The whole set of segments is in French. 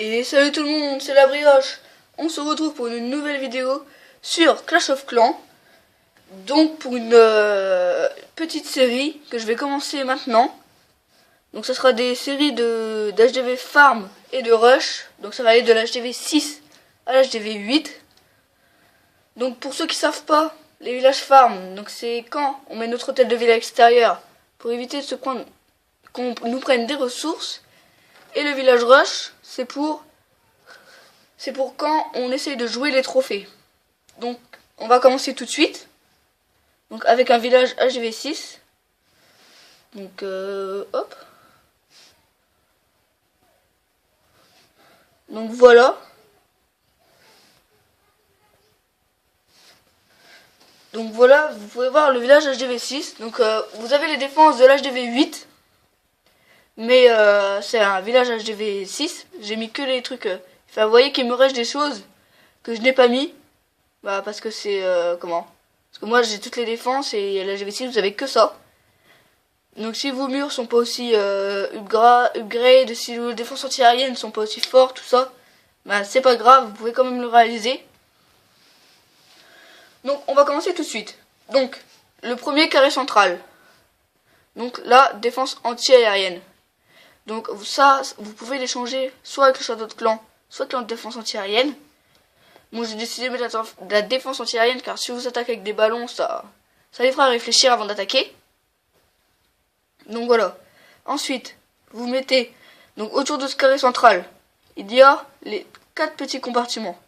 Et salut tout le monde, c'est la brioche. On se retrouve pour une nouvelle vidéo sur Clash of Clans. Donc pour une petite série que je vais commencer maintenant. Donc ça sera des séries d'HDV Farm et de Rush. Donc ça va aller de l'HDV 6 à l'HDV 8. Donc pour ceux qui savent pas, les villages farm, donc c'est quand on met notre hôtel de ville à l'extérieur pour éviter de se prendre qu'on nous prenne des ressources. Et le village rush, c'est pour quand on essaye de jouer les trophées. Donc on va commencer tout de suite. Donc avec un village HDV 6. Donc hop. Donc voilà. Donc voilà, vous pouvez voir le village HDV 6. Donc vous avez les défenses de l'HDV 8. Mais c'est un village HDV 6. J'ai mis que les trucs. Enfin, vous voyez qu'il me reste des choses que je n'ai pas mis. Bah parce que c'est comment? Parce que moi j'ai toutes les défenses et l'HDV 6 vous avez que ça. Donc si vos murs sont pas aussi upgrade, si vos défenses anti-aériennes sont pas aussi fortes, tout ça, bah c'est pas grave, vous pouvez quand même le réaliser. Donc on va commencer tout de suite. Donc le premier carré central. Donc là, défense anti-aérienne. Donc ça, vous pouvez les changer soit avec le château de clan, soit avec la défense anti-aérienne. Moi j'ai décidé de mettre la défense anti-aérienne car si vous attaquez avec des ballons, ça les fera réfléchir avant d'attaquer. Donc voilà. Ensuite, vous mettez donc autour de ce carré central, il y a les 4 petits compartiments.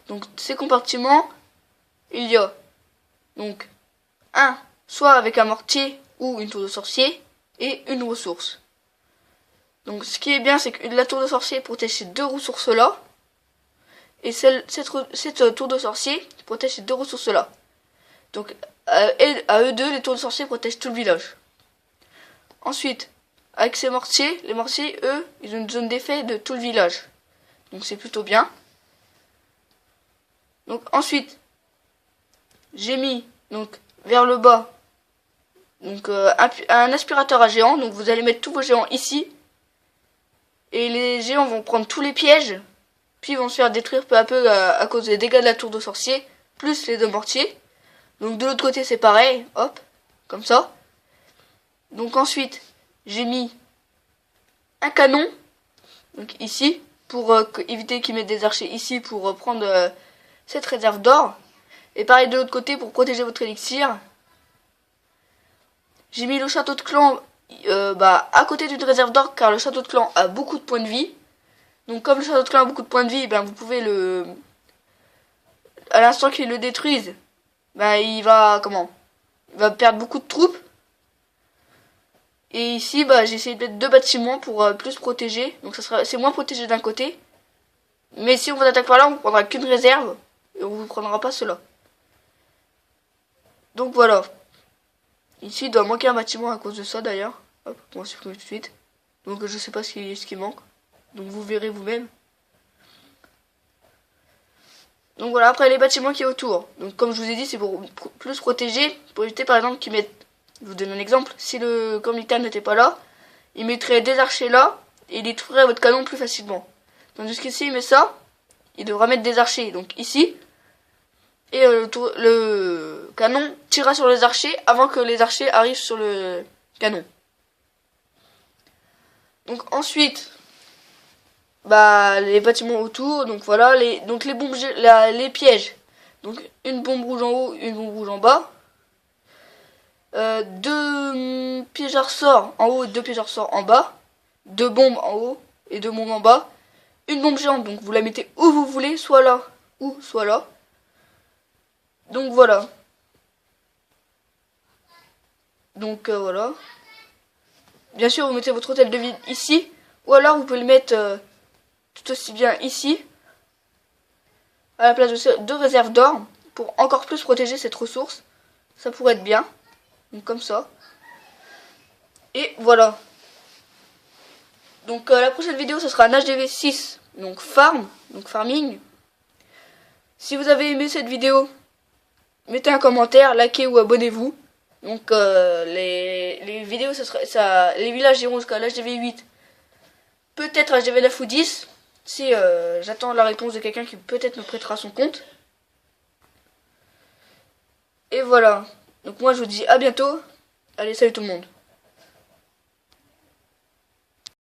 Donc ces compartiments, il y a donc un soit avec un mortier ou une tour de sorcier et une ressource. Donc ce qui est bien, c'est que la tour de sorcier protège ces deux ressources là. Et cette tour de sorcier protège ces deux ressources là. Donc à eux deux, les tours de sorcier protègent tout le village. Ensuite, avec ces mortiers, les mortiers, eux, ils ont une zone d'effet de tout le village. Donc c'est plutôt bien. Donc ensuite, j'ai mis donc vers le bas donc un aspirateur à géants. Donc vous allez mettre tous vos géants ici. Et les géants vont prendre tous les pièges. Puis ils vont se faire détruire peu à peu à cause des dégâts de la tour de sorcier. Plus les deux mortiers. Donc de l'autre côté c'est pareil. Hop. Comme ça. Donc ensuite j'ai mis un canon. Donc ici. Pour éviter qu'ils mettent des archers ici. Pour prendre cette réserve d'or. Et pareil de l'autre côté pour protéger votre élixir. J'ai mis le château de clan à côté d'une réserve d'or car le château de clan a beaucoup de points de vie. Donc comme le château de clan a beaucoup de points de vie, vous pouvez à l'instant qu'il le détruise, il va perdre beaucoup de troupes. Et ici j'ai essayé de mettre 2 bâtiments pour plus protéger. Donc c'est moins protégé d'un côté. Mais si on vous attaque par là, on ne prendra qu'une réserve et on vous prendra pas cela. Donc voilà. Ici, il doit manquer un bâtiment à cause de ça d'ailleurs. Hop, on va supprimer tout de suite. Donc je sais pas ce qui manque. Donc vous verrez vous-même. Donc voilà, après les bâtiments qui est autour. Donc comme je vous ai dit, c'est pour plus protéger. Pour éviter par exemple qu'ils mettent... Je vous donne un exemple. Si le Cormictan n'était pas là, il mettrait des archers là. Et il détruirait votre canon plus facilement. Donc jusqu'ici, il met ça. Il devra mettre des archers. Donc ici. Et le canon tirera sur les archers avant que les archers arrivent sur le canon. Donc ensuite, les bâtiments autour, donc voilà, les bombes, les pièges. Donc une bombe rouge en haut, une bombe rouge en bas. 2 pièges à ressort en haut et 2 pièges à ressort en bas. 2 bombes en haut et 2 bombes en bas. Une bombe géante, donc vous la mettez où vous voulez, soit là ou soit là. Donc voilà. Donc voilà. Bien sûr, vous mettez votre hôtel de ville ici. Ou alors vous pouvez le mettre tout aussi bien ici. À la place de 2 réserves d'or. Pour encore plus protéger cette ressource. Ça pourrait être bien. Donc comme ça. Et voilà. Donc la prochaine vidéo, ce sera un HDV 6. Donc farming. Si vous avez aimé cette vidéo, mettez un commentaire, likez ou abonnez-vous. Donc les vidéos, les villages iront jusqu'à l'HDV 8. Peut-être HDV 9 ou 10. Si j'attends la réponse de quelqu'un qui peut-être me prêtera son compte. Et voilà. Donc moi je vous dis à bientôt. Allez, salut tout le monde.